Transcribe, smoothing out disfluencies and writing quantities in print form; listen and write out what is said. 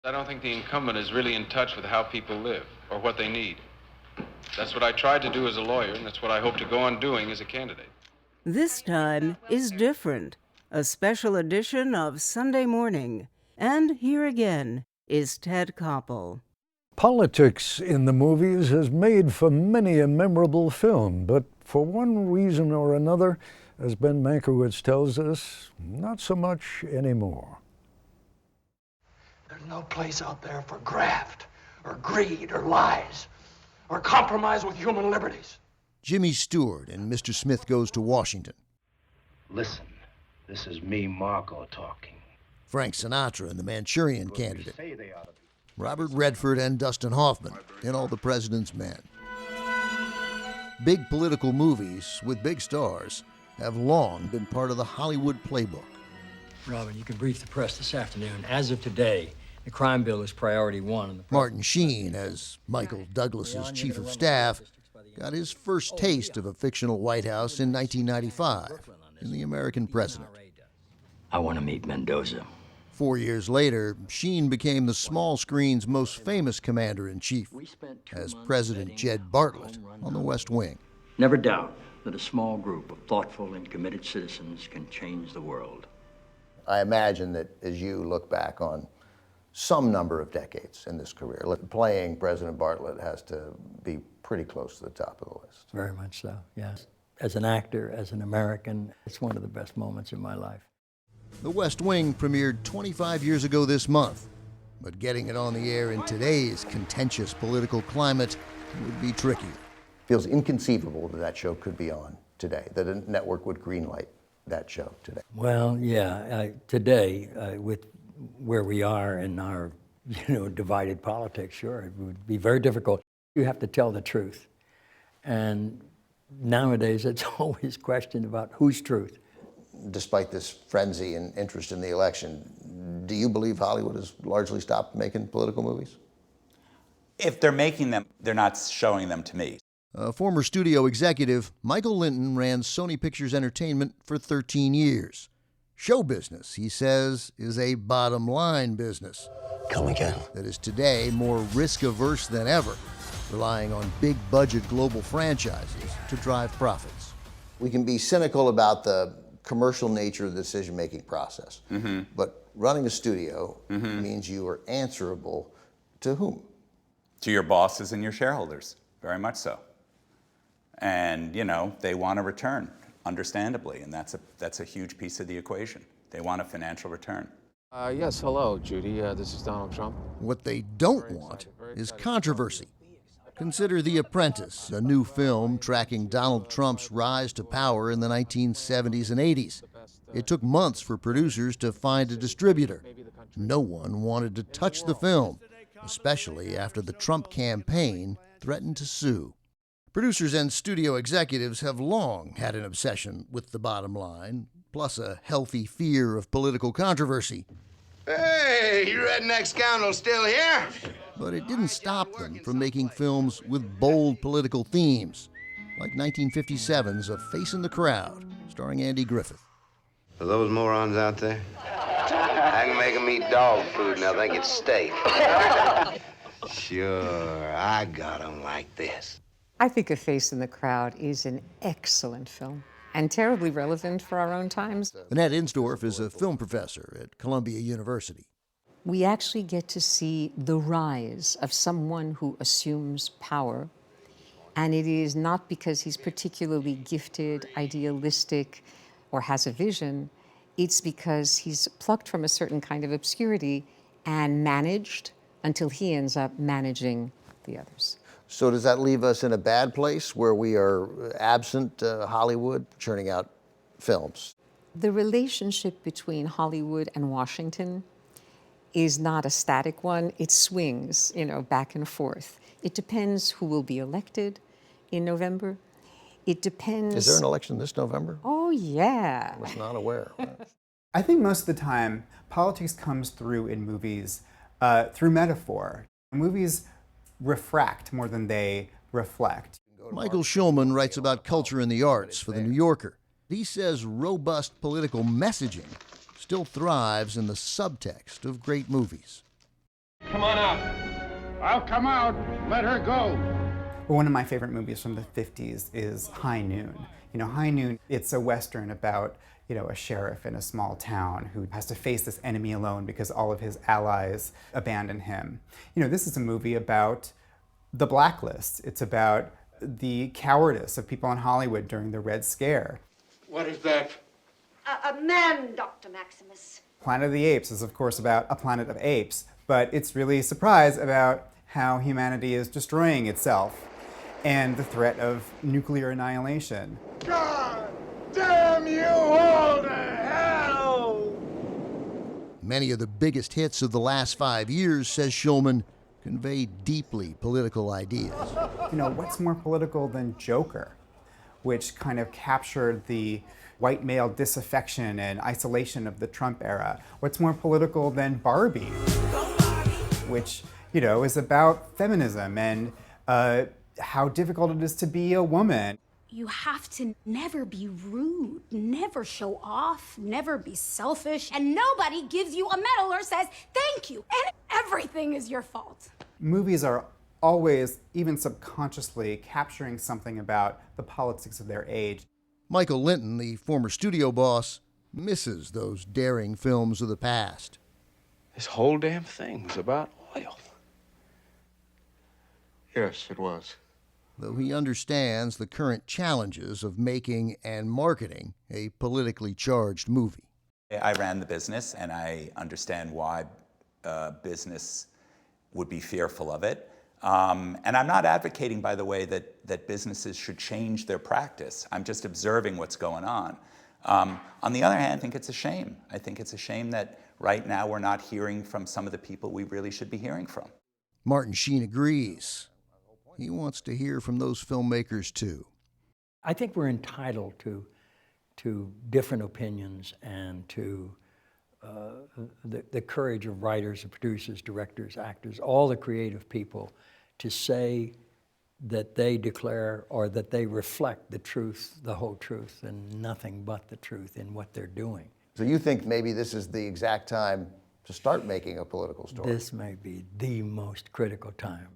I don't think the incumbent is really in touch with how people live or what they need. That's what I tried to do as a lawyer, and that's what I hope to go on doing as a candidate. This time is different. A special edition of Sunday Morning. And here again is Ted Koppel. Politics in the movies has made for many a memorable film, but for one reason or another, as Ben Mankiewicz tells us, not so much anymore. There's no place out there for graft, or greed, or lies, or compromise with human liberties. Jimmy Stewart and Mr. Smith Goes to Washington. Listen, this is me, Marco, talking. Frank Sinatra and the Manchurian Candidate. Robert Redford and Dustin Hoffman in All the President's Men. Big political movies with big stars have long been part of the Hollywood playbook. Robin, you can brief the press this afternoon. As of today, the crime bill is priority one. Martin Sheen, as Michael Douglas's chief of staff, got his first taste of a fictional White House in 1995 in The American President. I want to meet Mendoza. 4 years later, Sheen became the small screen's most famous commander-in-chief as President Jed Bartlett on the West Wing. Never doubt that a small group of thoughtful and committed citizens can change the world. I imagine that as you look back on some number of decades in this career, playing President Bartlett has to be pretty close to the top of the list. Very much so, yes. As an actor, as an American, it's one of the best moments in my life. The West Wing premiered 25 years ago this month, but getting it on the air in today's contentious political climate would be trickier. Feels inconceivable that that show could be on today, that a network would greenlight that show today. Well, yeah, today, with where we are in our, divided politics, sure, it would be very difficult. You have to tell the truth. And nowadays, it's always questioned about whose truth. Despite this frenzy and interest in the election, do you believe Hollywood has largely stopped making political movies? If they're making them, they're not showing them to me. Former studio executive, Michael Lynton ran Sony Pictures Entertainment for 13 years. Show business, he says, is a bottom-line business. Come again. That is today more risk-averse than ever, relying on big-budget global franchises to drive profits. We can be cynical about the commercial nature of the decision-making process, but running a studio means you are answerable to whom? To your bosses and your shareholders, very much so. And, they want a return, understandably, and that's a huge piece of the equation. They want a financial return. Yes, hello, Judy. This is Donald Trump. What they don't want is controversy. Consider The Apprentice, a new film tracking Donald Trump's rise to power in the 1970s and 80s. It took months for producers to find a distributor. No one wanted to touch the film, especially after the Trump campaign threatened to sue. Producers and studio executives have long had an obsession with the bottom line, plus a healthy fear of political controversy. Hey, you redneck scoundrel still here? But it didn't stop them from making films with bold political themes, like 1957's A Face in the Crowd, starring Andy Griffith. For those morons out there, I can make them eat dog food and they'll think it's steak. Sure, I got them like this. I think A Face in the Crowd is an excellent film and terribly relevant for our own times. Annette Insdorf is a film professor at Columbia University. We actually get to see the rise of someone who assumes power, and it is not because he's particularly gifted, idealistic, or has a vision. It's because he's plucked from a certain kind of obscurity and managed until he ends up managing the others. So does that leave us in a bad place where we are absent Hollywood churning out films? The relationship between Hollywood and Washington is not a static one. It swings, back and forth. It depends who will be elected in November. It depends. Is there an election this November? Oh, yeah. I was not aware. I think most of the time, politics comes through in movies through metaphor. Movies refract more than they reflect. Michael Schulman writes about culture and the arts for The New Yorker. He says robust political messaging still thrives in the subtext of great movies. Come on out. I'll come out. Let her go. One of my favorite movies from the 50s is High Noon. You know, High Noon, it's a Western about, you know, a sheriff in a small town who has to face this enemy alone because all of his allies abandon him. You know, this is a movie about the blacklist. It's about the cowardice of people in Hollywood during the Red Scare. What is that? A man, Dr. Maximus. Planet of the Apes is, of course, about a planet of apes, but it's really a surprise about how humanity is destroying itself and the threat of nuclear annihilation. God damn you all to hell! Many of the biggest hits of the last 5 years, says Schulman, convey deeply political ideas. You know, what's more political than Joker, which kind of captured the white male disaffection and isolation of the Trump era? What's more political than Barbie, which, you know, is about feminism and how difficult it is to be a woman? You have to never be rude, never show off, never be selfish, and nobody gives you a medal or says thank you, and everything is your fault. Movies are always, even subconsciously, capturing something about the politics of their age. Michael Lynton, the former studio boss, misses those daring films of the past. This whole damn thing was about oil. Yes, it was. Though he understands the current challenges of making and marketing a politically charged movie. I ran the business, and I understand why business would be fearful of it. And I'm not advocating, by the way, that businesses should change their practice. I'm just observing what's going on. On the other hand, I think it's a shame. I think it's a shame that right now we're not hearing from some of the people we really should be hearing from. Martin Sheen agrees. He wants to hear from those filmmakers, too. I think we're entitled to different opinions and to the courage of writers, and producers, directors, actors, all the creative people to say that they declare or that they reflect the truth, the whole truth, and nothing but the truth in what they're doing. So you think maybe this is the exact time to start making a political story? This may be the most critical time.